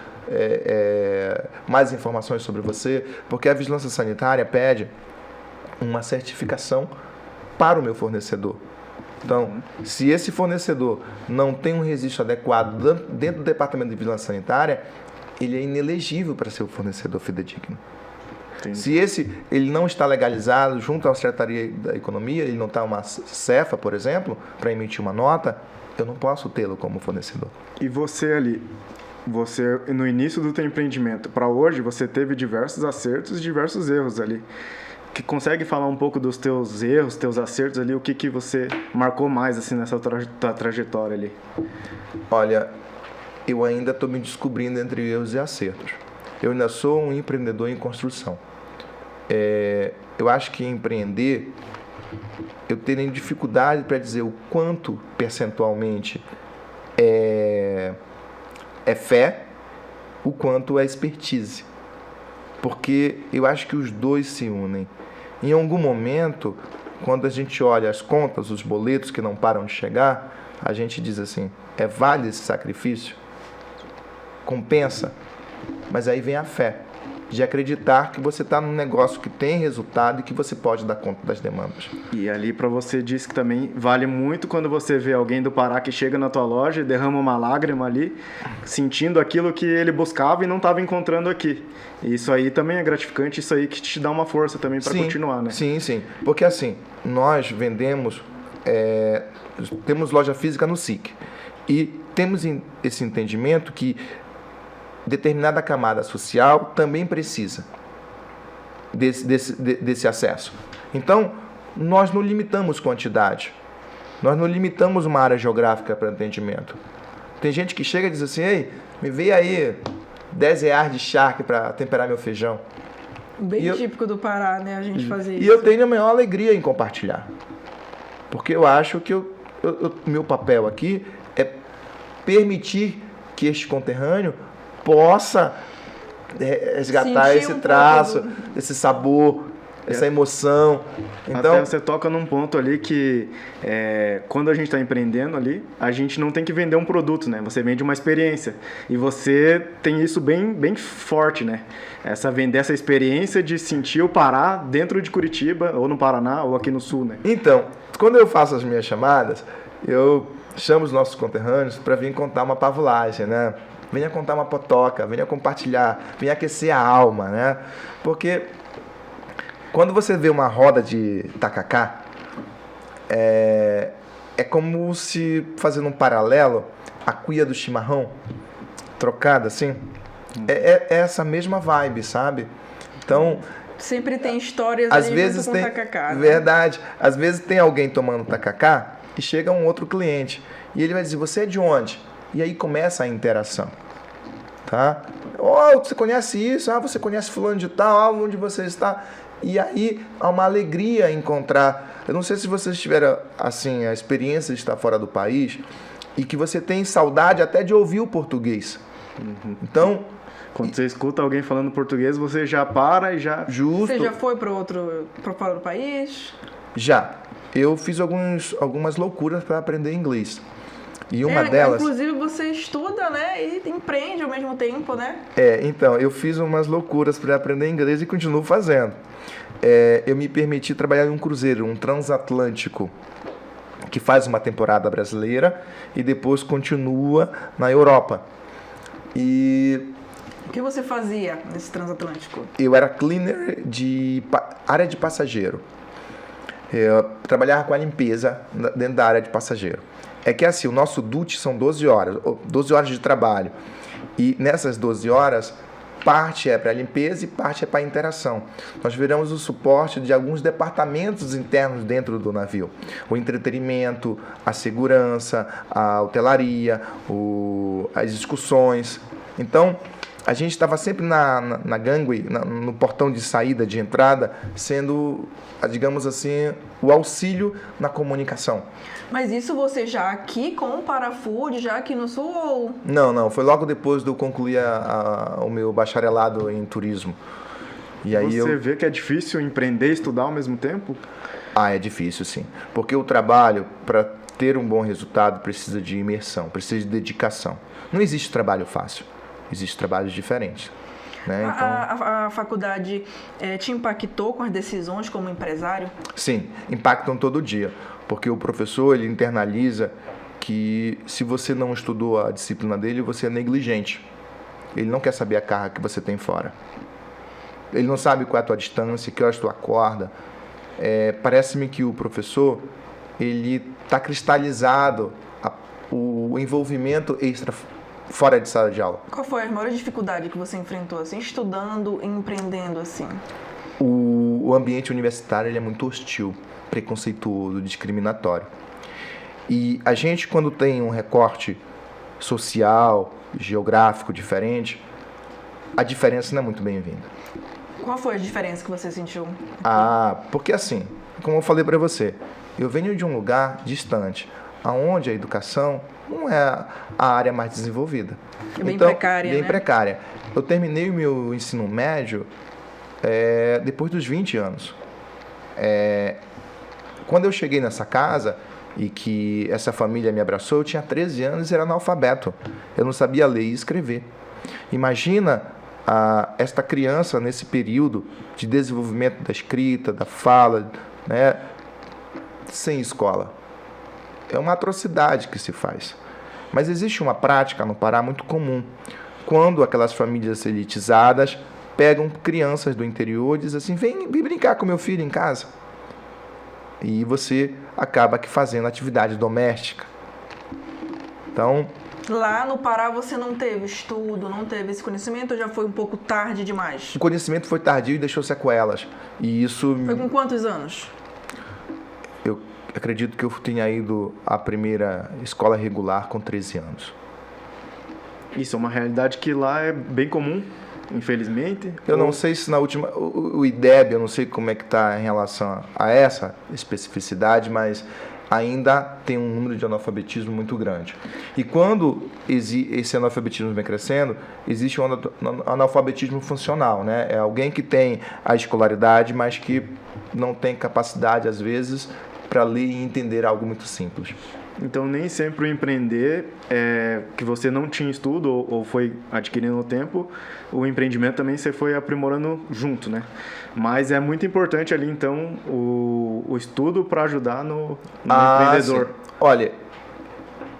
mais informações sobre você, porque a vigilância sanitária pede uma certificação para o meu fornecedor. Então, se esse fornecedor não tem um registro adequado dentro do Departamento de Vigilância Sanitária, ele é inelegível para ser o fornecedor fidedigno. Entendi. Se ele não está legalizado junto à Secretaria da Economia, ele não está uma cefa, por exemplo, para emitir uma nota, eu não posso tê-lo como fornecedor. E você ali, no início do teu empreendimento, para hoje, você teve diversos acertos e diversos erros ali. que consegue falar um pouco dos teus erros, teus acertos ali, o que você marcou mais assim nessa tua trajetória ali? Olha, eu ainda estou me descobrindo entre erros e acertos. Eu ainda sou um empreendedor em construção. Eu acho que empreender, eu tenho dificuldade para dizer o quanto percentualmente é fé, o quanto é expertise. Porque eu acho que os dois se unem. Em algum momento, quando a gente olha as contas, os boletos que não param de chegar, a gente diz assim, vale esse sacrifício? Compensa? Mas aí vem a fé, de acreditar que você está num negócio que tem resultado e que você pode dar conta das demandas. E ali para você disse que também vale muito quando você vê alguém do Pará que chega na tua loja e derrama uma lágrima ali, sentindo aquilo que ele buscava e não estava encontrando aqui. E isso aí também é gratificante, isso aí que te dá uma força também para continuar, né? Sim, sim. Porque assim, nós vendemos, temos loja física no SIC e temos esse entendimento que determinada camada social também precisa desse acesso. Então, nós não limitamos quantidade, nós não limitamos uma área geográfica para atendimento. Tem gente que chega e diz assim, ei, me vê aí R$10 de charque para temperar meu feijão. Bem típico do Pará, né, a gente fazer isso. E eu tenho a maior alegria em compartilhar, porque eu acho que meu papel aqui é permitir que este conterrâneo possa resgatar sentir esse traço, esse sabor, essa emoção. Então, até você toca num ponto ali que quando a gente está empreendendo ali, a gente não tem que vender um produto, né? Você vende uma experiência. E você tem isso bem, bem forte, né? Vender essa experiência de sentir o Pará dentro de Curitiba, ou no Paraná, ou aqui no Sul, né? Então, quando eu faço as minhas chamadas, eu chamo os nossos conterrâneos para vir contar uma pavulagem, né? Venha contar uma potoca, venha compartilhar, venha aquecer a alma, né? Porque quando você vê uma roda de tacacá, é como se, fazendo um paralelo, a cuia do chimarrão, trocada assim, é essa mesma vibe, sabe? Então, sempre tem histórias às ali vezes com tem, tacacá, né? Verdade. Às vezes tem alguém tomando tacacá e chega um outro cliente. E ele vai dizer, você é de onde? E aí começa a interação, tá? Você conhece isso? Você conhece fulano de tal? Onde você está? E aí há uma alegria em encontrar. Eu não sei se vocês tiveram assim, a experiência de estar fora do país e que você tem saudade até de ouvir o português. Então, quando você escuta alguém falando português, você já para e já... Justo. Você já foi para fora do país? Já. Eu fiz algumas loucuras para aprender inglês. E uma delas... Inclusive você estuda, né? E empreende ao mesmo tempo, né? Então, eu fiz umas loucuras para aprender inglês e continuo fazendo. Eu me permiti trabalhar em um cruzeiro, um transatlântico, que faz uma temporada brasileira e depois continua na Europa. E... O que você fazia nesse transatlântico? Eu era cleaner de área de passageiro. Eu trabalhava com a limpeza dentro da área de passageiro. É que assim, o nosso DUT são 12 horas de trabalho. E nessas 12 horas, parte é para limpeza e parte é para interação. Nós viramos o suporte de alguns departamentos internos dentro do navio. O entretenimento, a segurança, a hotelaria, as discussões. Então, a gente estava sempre na gangway, no portão de saída, de entrada, sendo, digamos assim, o auxílio na comunicação. Mas isso você já aqui com o Parafood, já aqui no Sul? Ou... Não. Foi logo depois de eu concluir o meu bacharelado em turismo. E aí você vê que é difícil empreender e estudar ao mesmo tempo? É difícil, sim. Porque o trabalho, para ter um bom resultado, precisa de imersão, precisa de dedicação. Não existe trabalho fácil. Existem trabalhos diferentes. Né? Então, a faculdade te impactou com as decisões como empresário? Sim, impactam todo dia. Porque o professor, ele internaliza que se você não estudou a disciplina dele, você é negligente. Ele não quer saber a carga que você tem fora. Ele não sabe qual é a tua distância, que horas tu acorda. Parece-me que o professor, ele está cristalizado o envolvimento extra fora de sala de aula. Qual foi a maior dificuldade que você enfrentou, assim, estudando e empreendendo, assim? o ambiente universitário ele é muito hostil, preconceituoso, discriminatório. E a gente, quando tem um recorte social, geográfico diferente, a diferença não é muito bem-vinda. Qual foi a diferença que você sentiu? Porque assim, como eu falei para você, eu venho de um lugar distante, onde a educação não é a área mais desenvolvida. É bem precária, bem né? precária. Eu terminei o meu ensino médio depois dos 20 anos. Quando eu cheguei nessa casa e que essa família me abraçou, eu tinha 13 anos e era analfabeto. Eu não sabia ler e escrever. Imagina esta criança nesse período de desenvolvimento da escrita, da fala, né, sem escola. É uma atrocidade que se faz. Mas existe uma prática no Pará muito comum. Quando aquelas famílias elitizadas pegam crianças do interior e dizem assim, vem brincar com meu filho em casa. E você acaba aqui fazendo atividade doméstica. Então... Lá no Pará você não teve estudo, não teve esse conhecimento, ou já foi um pouco tarde demais? O conhecimento foi tardio e deixou sequelas. E isso... Foi com quantos anos? Eu acredito que eu tenha ido à primeira escola regular com 13 anos. Isso é uma realidade que lá é bem comum, infelizmente. Eu não sei se na última... O IDEB, eu não sei como é que está em relação a essa especificidade, mas ainda tem um número de analfabetismo muito grande. E quando esse analfabetismo vem crescendo, existe um analfabetismo funcional, né? É alguém que tem a escolaridade, mas que não tem capacidade, às vezes, para ler e entender algo muito simples. Então, nem sempre o empreender, que você não tinha estudo ou foi adquirindo no tempo, o empreendimento também você foi aprimorando junto, né? Mas é muito importante ali, então, o estudo para ajudar no empreendedor. Sim. Olha,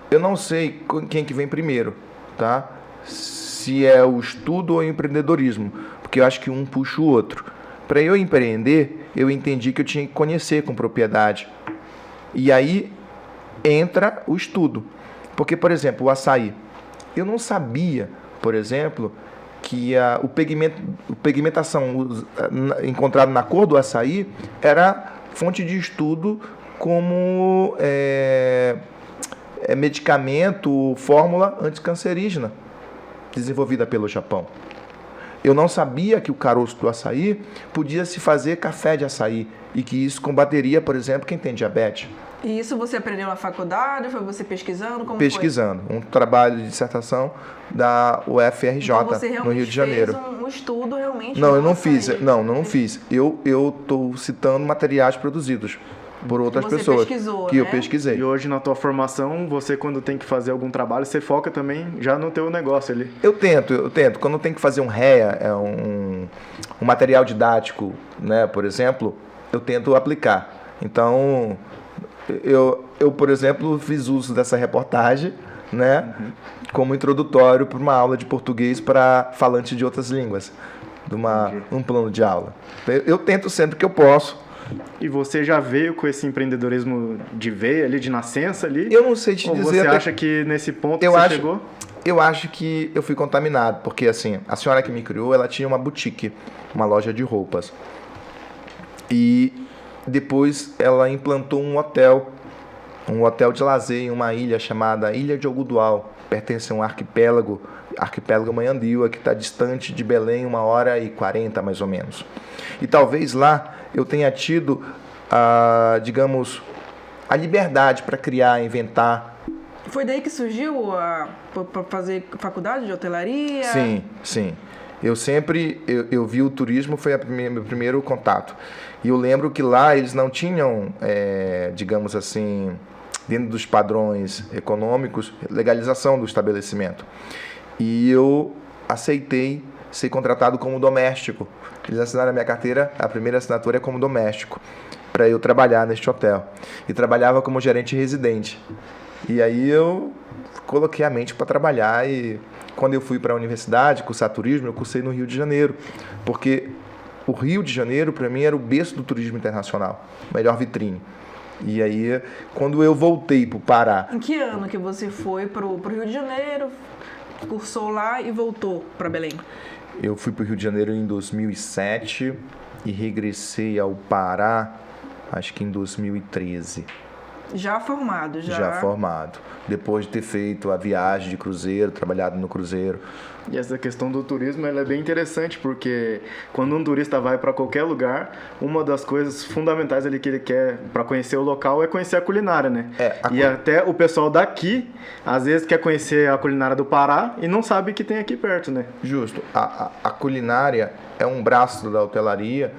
eu não sei quem que vem primeiro, tá? Se é o estudo ou o empreendedorismo, porque eu acho que um puxa o outro. Para eu empreender, eu entendi que eu tinha que conhecer com propriedade. E aí entra o estudo. Porque, por exemplo, o açaí. Eu não sabia, por exemplo, que a pigmentação encontrada na cor do açaí era fonte de estudo como medicamento, fórmula anticancerígena desenvolvida pelo Japão. Eu não sabia que o caroço do açaí podia se fazer café de açaí e que isso combateria, por exemplo, quem tem diabetes. E isso você aprendeu na faculdade? Foi você pesquisando? Como pesquisando. Foi? Um trabalho de dissertação da UFRJ, então no Rio de Janeiro. Você fez um estudo realmente? Não, eu não fiz. Não fiz. Eu estou citando materiais produzidos por outras pessoas. Pesquisou, que né? eu pesquisei. E hoje na tua formação, você quando tem que fazer algum trabalho, você foca também já no teu negócio ali. Eu tento. Quando tem que fazer um REA, um material didático, né, por exemplo, eu tento aplicar. Então, eu, por exemplo, fiz uso dessa reportagem, né, como introdutório para uma aula de português para falantes de outras línguas, um plano de aula. Eu tento sempre que eu posso. E você já veio com esse empreendedorismo de veia ali, de nascença ali? Eu não sei te ou dizer. Você acha que nesse ponto você chegou? Eu acho que eu fui contaminado, porque assim, a senhora que me criou, ela tinha uma boutique, uma loja de roupas. E depois ela implantou um hotel de lazer em uma ilha chamada Ilha de Algodoal. Pertence a um arquipélago Manhandiua, que está distante de Belém 1h40 mais ou menos. E talvez lá eu tenha tido, digamos, a liberdade para criar, inventar. Foi daí que surgiu para fazer faculdade de hotelaria? Sim. Eu vi o turismo, foi meu primeiro contato. E eu lembro que lá eles não tinham, digamos assim, dentro dos padrões econômicos, legalização do estabelecimento. E eu aceitei ser contratado como doméstico. Eles assinaram a minha carteira, a primeira assinatura é como doméstico, para eu trabalhar neste hotel. E trabalhava como gerente residente. E aí eu coloquei a mente para trabalhar e quando eu fui para a universidade cursar turismo, eu cursei no Rio de Janeiro, porque o Rio de Janeiro, para mim, era o berço do turismo internacional, melhor vitrine. E aí, quando eu voltei para o Pará... Em que ano que você foi para o Rio de Janeiro, cursou lá e voltou para Belém? Eu fui para o Rio de Janeiro em 2007 e regressei ao Pará, acho que em 2013. Já formado, já. Já formado. Depois de ter feito a viagem de cruzeiro, trabalhado no cruzeiro. E essa questão do turismo ela é bem interessante, porque quando um turista vai para qualquer lugar, uma das coisas fundamentais ali que ele quer para conhecer o local é conhecer a culinária, né? E até o pessoal daqui, às vezes, quer conhecer a culinária do Pará e não sabe que tem aqui perto, né? Justo. A culinária é um braço da hotelaria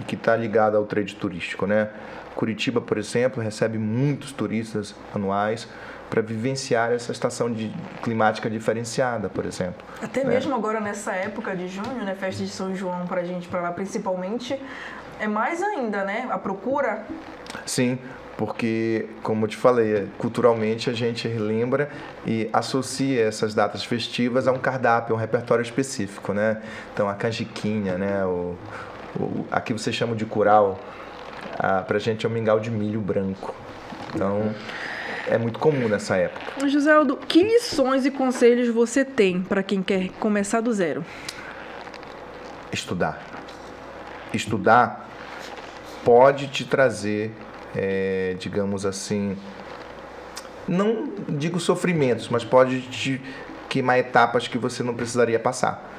que está ligado ao trade turístico, né? Curitiba, por exemplo, recebe muitos turistas anuais para vivenciar essa estação climática diferenciada, por exemplo. Até mesmo agora nessa época de junho, né, festa de São João pra gente para lá principalmente, é mais ainda, né, a procura. Sim, porque, como eu te falei, culturalmente a gente lembra e associa essas datas festivas a um cardápio, a um repertório específico, né? Então a canjiquinha, né, aqui você chama de curau, pra gente é o mingau de milho branco. Então é muito comum nessa época. José Aldo, que lições e conselhos você tem para quem quer começar do zero? Estudar. Estudar pode te trazer, digamos assim, não digo sofrimentos, mas pode te queimar etapas que você não precisaria passar.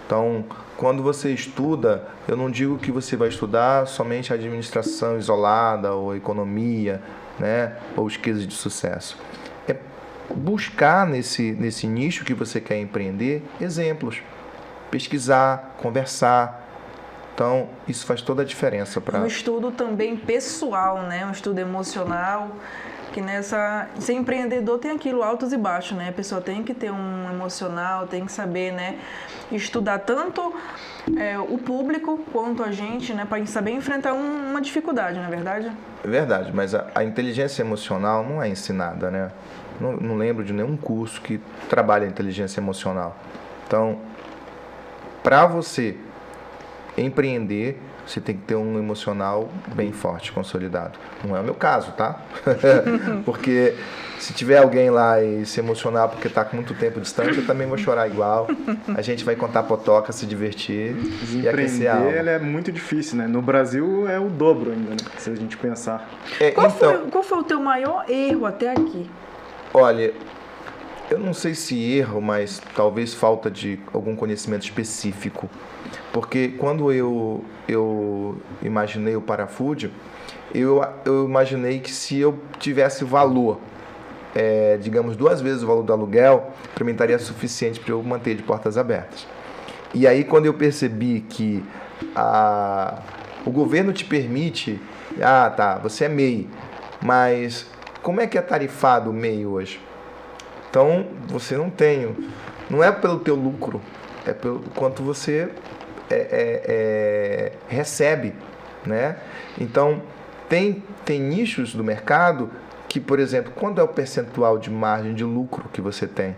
Então, quando você estuda, eu não digo que você vai estudar somente a administração isolada ou a economia, né, ou os cases de sucesso. É buscar nesse nicho que você quer empreender exemplos, pesquisar, conversar. Então, isso faz toda a diferença para... Um estudo também pessoal, né? Um estudo emocional, que ser empreendedor tem aquilo, altos e baixos, né? A pessoa tem que ter um emocional, tem que saber, né? Estudar tanto o público quanto a gente, né? Para saber enfrentar uma dificuldade, não é verdade? É verdade, mas a inteligência emocional não é ensinada, né? Não lembro de nenhum curso que trabalhe a inteligência emocional. Então, para você empreender, você tem que ter um emocional bem forte, consolidado. Não é o meu caso, tá? Porque se tiver alguém lá e se emocionar porque está com muito tempo distante, eu também vou chorar igual. A gente vai contar potoca, se divertir e aquecer a alma. Empreender é muito difícil, né? No Brasil é o dobro ainda, né? Se a gente pensar. Qual foi o teu maior erro até aqui? Olha, eu não sei se erro, mas talvez falta de algum conhecimento específico. Porque quando eu imaginei o Parafood, eu imaginei que se eu tivesse valor, digamos 2 vezes o valor do aluguel, para mim estaria suficiente para eu manter de portas abertas. E aí quando eu percebi que o governo te permite, você é MEI, mas como é que é tarifado o MEI hoje? Então você não é pelo teu lucro, é pelo quanto você recebe, né? Então tem nichos do mercado que, por exemplo, quando é o percentual de margem de lucro que você tem,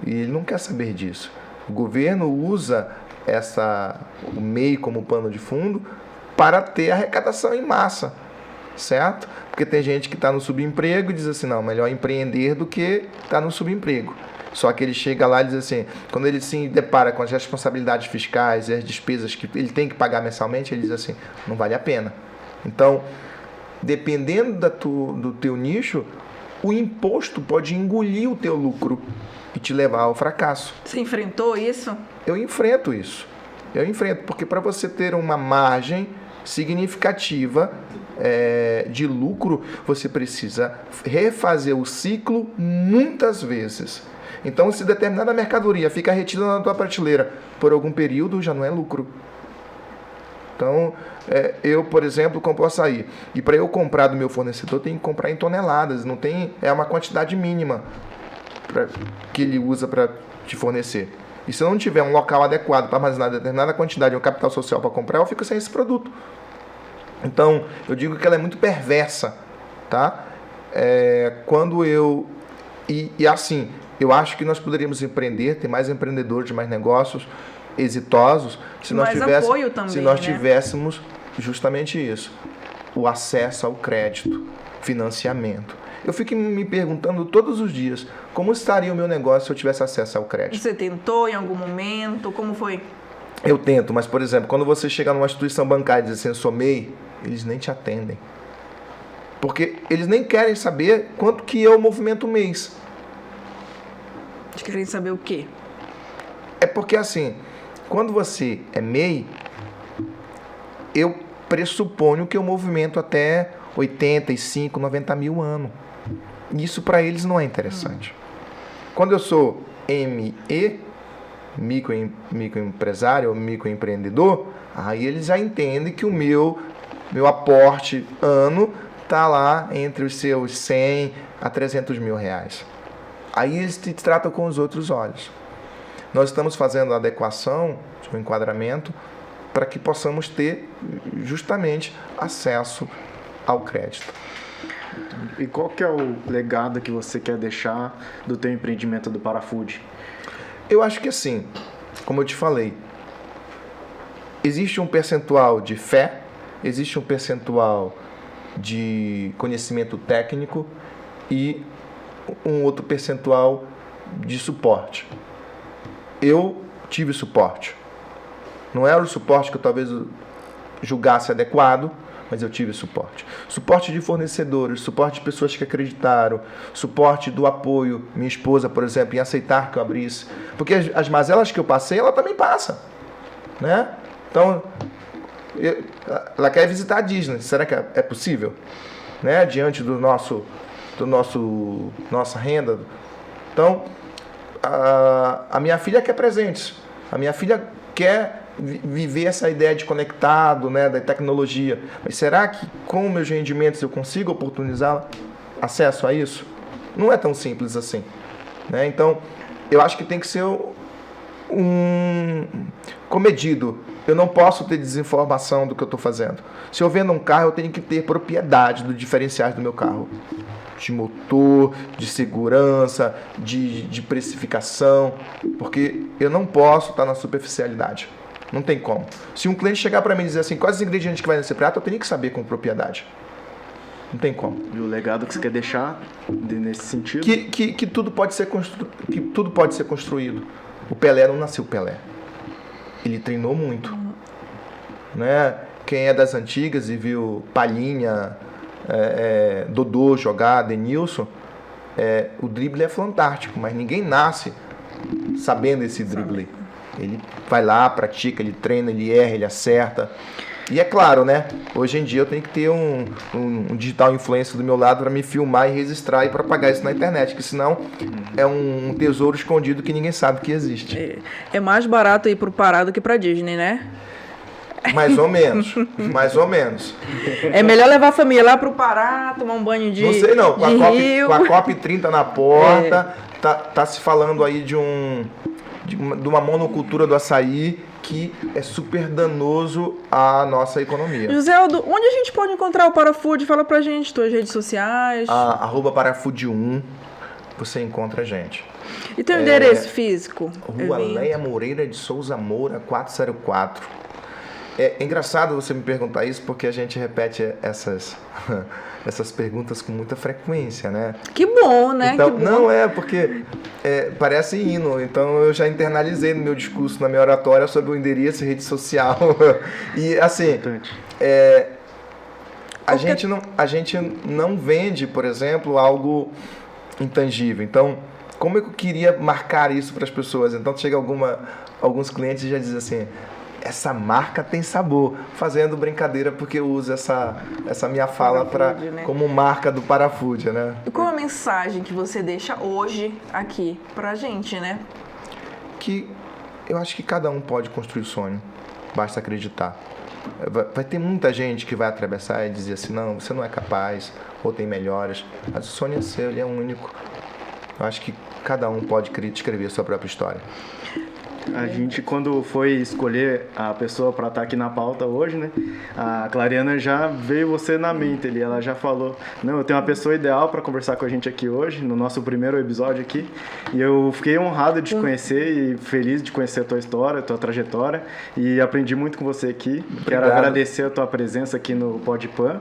e ele não quer saber disso. O governo usa o MEI como pano de fundo para ter arrecadação em massa, certo? Porque tem gente que está no subemprego e diz assim, não, melhor empreender do que estar no subemprego. Só que ele chega lá e diz assim, quando ele se depara com as responsabilidades fiscais e as despesas que ele tem que pagar mensalmente, ele diz assim, não vale a pena. Então, dependendo do teu nicho, o imposto pode engolir o teu lucro e te levar ao fracasso. Você enfrentou isso? Eu enfrento isso. Porque para você ter uma margem significativa de lucro, você precisa refazer o ciclo muitas vezes. Então, se determinada mercadoria fica retida na tua prateleira por algum período, já não é lucro. Então, eu, por exemplo, compro açaí. E para eu comprar do meu fornecedor, eu tenho que comprar em toneladas. É uma quantidade mínima que ele usa para te fornecer. E se eu não tiver um local adequado para armazenar determinada quantidade, um capital social para comprar, eu fico sem esse produto. Então, eu digo que ela é muito perversa, tá? Assim, eu acho que nós poderíamos empreender, ter mais empreendedores, mais negócios exitosos, se nós tivéssemos justamente isso, o acesso ao crédito, financiamento. Eu fico me perguntando todos os dias, como estaria o meu negócio se eu tivesse acesso ao crédito? Você tentou em algum momento? Como foi? Eu tento, mas, por exemplo, quando você chega numa instituição bancária e diz assim, eu sou MEI, eles nem te atendem. Porque eles nem querem saber quanto que é o movimento mês. Eles querem saber o quê? É porque, assim, quando você é MEI, eu pressuponho que eu movimento até 85, 90 mil ano. Isso para eles não é interessante. Quando eu sou ME, microempresário ou microempreendedor, aí eles já entendem que o meu aporte ano está lá entre os seus 100 a 300 mil reais. Aí eles te tratam com os outros olhos. Nós estamos fazendo a adequação de um enquadramento para que possamos ter justamente acesso ao crédito. E qual que é o legado que você quer deixar do teu empreendimento do Parafood? Eu acho que assim, como eu te falei, existe um percentual de fé, existe um percentual de conhecimento técnico e um outro percentual de suporte. Eu tive suporte. Não era o suporte que eu talvez julgasse adequado, mas eu tive suporte. Suporte de fornecedores, suporte de pessoas que acreditaram, suporte do apoio, minha esposa, por exemplo, em aceitar que eu abrisse. Porque as mazelas que eu passei, ela também passa, né? Então, ela quer visitar a Disney. Será que é possível? Né? Diante do nossa renda. Então, a minha filha quer presentes. A minha filha quer viver essa ideia de conectado, né, da tecnologia. Mas será que com meus rendimentos eu consigo oportunizar acesso a isso? Não é tão simples assim, né? Então, eu acho que tem que ser comedido. Eu não posso ter desinformação do que eu estou fazendo. Se eu vendo um carro, eu tenho que ter propriedade dos diferenciais do meu carro. De motor, de segurança, de precificação. Porque eu não posso estar na superficialidade. Não tem como. Se um cliente chegar para mim e dizer assim, quais os ingredientes que vai nesse prato, eu tenho que saber com propriedade. Não tem como. E o legado que você quer deixar nesse sentido? Que tudo pode ser construído. O Pelé não nasceu Pelé. Ele treinou muito. Né? Quem é das antigas e viu Palhinha, Dodô jogar, Denilson, o drible é fantástico, mas ninguém nasce sabendo esse drible. Ele vai lá, pratica, ele treina, ele erra, ele acerta. E é claro, né? Hoje em dia eu tenho que ter um digital influencer do meu lado para me filmar e registrar e propagar isso na internet, que senão é um tesouro escondido que ninguém sabe que existe. É mais barato ir pro Pará do que pra Disney, né? Mais ou menos, mais ou menos. É melhor levar a família lá pro Pará, tomar um banho de Não sei não, com a COP30 na porta, tá se falando aí de uma monocultura do açaí que é super danoso à nossa economia. José Aldo, onde a gente pode encontrar o Parafood? Fala pra gente, tuas redes sociais. @parafood1, você encontra a gente. E tem o endereço físico? Rua Leia Moreira de Souza Moura, 404. É engraçado você me perguntar isso, porque a gente repete essas perguntas com muita frequência, né? Que bom, né? Então, que bom. Não, porque parece hino. Então, eu já internalizei no meu discurso, na minha oratória, sobre o endereço e rede social. E, assim, a gente não vende, por exemplo, algo intangível. Então, como eu queria marcar isso para as pessoas? Então, chega alguns clientes e já dizem assim, essa marca tem sabor, fazendo brincadeira porque eu uso essa minha fala como marca do Parafood, né? E qual a mensagem que você deixa hoje aqui pra gente, né? Que eu acho que cada um pode construir o sonho, basta acreditar. Vai ter muita gente que vai atravessar e dizer assim, não, você não é capaz, ou tem melhores, mas o sonho é seu, ele é único. Eu acho que cada um pode escrever a sua própria história. A gente, quando foi escolher a pessoa para estar aqui na pauta hoje, né? A Clariana já veio você na mente ali. Ela já falou, não, eu tenho uma pessoa ideal para conversar com a gente aqui hoje, no nosso primeiro episódio aqui. E eu fiquei honrado de te conhecer e feliz de conhecer a tua história, a tua trajetória. E aprendi muito com você aqui. Obrigado. Quero agradecer a tua presença aqui no Podpan.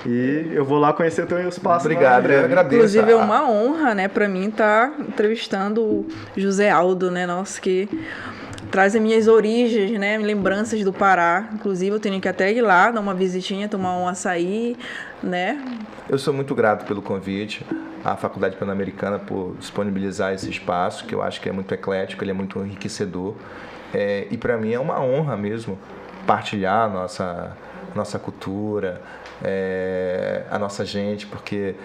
E eu vou lá conhecer o teu espaço. Obrigado, eu agradeço. Inclusive, é uma honra, né, para mim estar entrevistando o José Aldo, né? Nossa, que trazem minhas origens, né? Lembranças do Pará. Inclusive, eu tenho que até ir lá, dar uma visitinha, tomar um açaí, né? Eu sou muito grato pelo convite à Faculdade Pan-Americana por disponibilizar esse espaço, que eu acho que é muito eclético, ele é muito enriquecedor. E para mim é uma honra mesmo partilhar a nossa cultura, a nossa gente, porque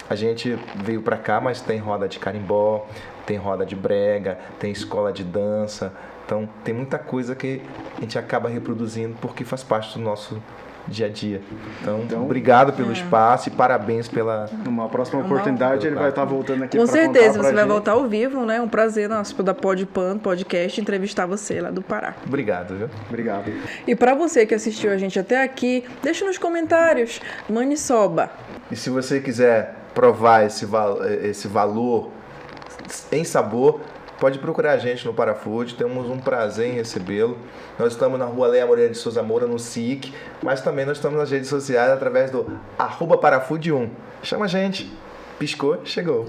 a gente veio para cá, mas tem roda de carimbó, tem roda de brega, tem escola de dança. Então, tem muita coisa que a gente acaba reproduzindo porque faz parte do nosso dia a dia. Então obrigado pelo espaço e parabéns pela... Numa próxima oportunidade ele vai estar voltando aqui com para certeza, contar você vai voltar ao vivo, né? Um prazer nosso da Podpan Podcast entrevistar você lá do Pará. Obrigado, viu? Obrigado. E para você que assistiu a gente até aqui, deixa nos comentários, maniçoba. E se você quiser provar esse valor em sabor, pode procurar a gente no Parafood, temos um prazer em recebê-lo. Nós estamos na rua Leia Moreira de Souza Moura, no SIC, mas também nós estamos nas redes sociais através do @parafood1. Chama a gente. Piscou, chegou.